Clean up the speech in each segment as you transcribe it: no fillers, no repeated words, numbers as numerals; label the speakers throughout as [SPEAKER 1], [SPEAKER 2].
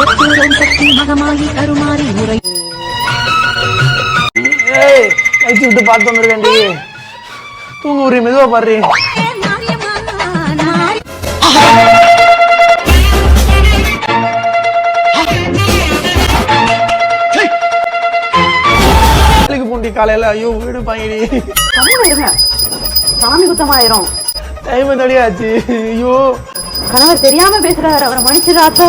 [SPEAKER 1] கழிச்சு விட்டு பார்த்து வந்துருக்கேன்டி. தூங்க ஒரு மெதுவா பாரு. பூண்டி காலையில ஐயோ வீடு பாங்கடி.
[SPEAKER 2] சாமி குத்தமாயிரும்.
[SPEAKER 1] டைம் தடியாச்சு. ஐயோ
[SPEAKER 2] கணவர் தெரியாம பேசுறாரு, அவரை மன்னிச்சிடாதோ.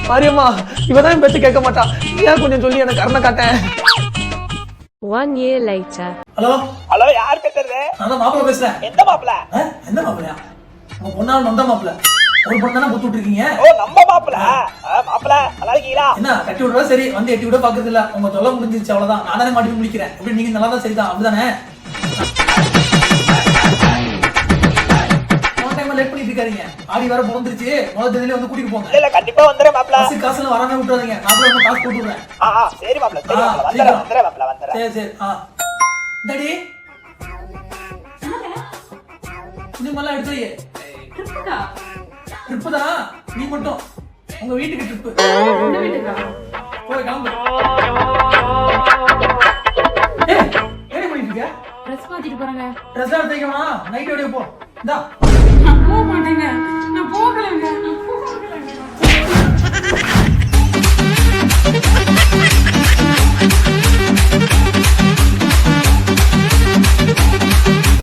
[SPEAKER 1] மாரியம்மா இவதான் பேச்சு கேட்க மாட்டா. ஏன் கொஞ்சம் சொல்லி எனக்கு கருணை காட்டேன்.
[SPEAKER 3] 1 year later.
[SPEAKER 4] ஹலோ ஹலோ, யார் பேசுறது? நான் மாப்பிள்ள பேசுறேன். எந்த மாப்பிள்ள? எந்த மாப்பிள்ளையா? உங்க பொண்ணால நொந்த மாப்பிள்ள. ஒரு பொண்ணு தானே புத்து விட்டுருக்கீங்க. ஓ நம்ம மாப்பிள்ள. மாப்பிள்ள நல்லா இருக்கீங்களா? என்ன கட்டி விடுறா சரி, வந்து எட்டி விட பாக்குறது இல்ல. உங்க தொல்லை முடிஞ்சிருச்சு அவ்வளவுதான். நான் தானே மாட்டி முடிக்கிறேன். எப்படி நீங்க நல்லா தான் சரிதான் அப்படிதானே? லேட் பண்ணிட்டு இருக்காதீங்க. ஆடி வேற பிறந்துருச்சு. முதல் தேதியில வந்து கூட்டிட்டு போங்க. இல்ல கண்டிப்பா வந்துறேன் மாப்ள. காசுல வராம விட்டுறாதீங்க. மாப்ள வந்து காசு போட்டு விடுறேன். சரி மாப்ள. சரி மாப்ள. வந்துறேன் மாப்ள வந்துறேன். சரி சரி. டாடி நீ மல்ல எடுத்துறியே. ட்ரிப்புடா. ட்ரிப்புடா. நீ மட்டும் உங்க வீட்டுக்கு ட்ரிப். உங்க வீட்டுக்கா? போய் கிளம்பு. ஏய் பண்ணிட்டீங்க? Dress மாத்திட்டு போறாங்க. Dress எடுத்துக்கமா. நைட் ஓடியே போ. இந்தா. போக மாட்டேங்க.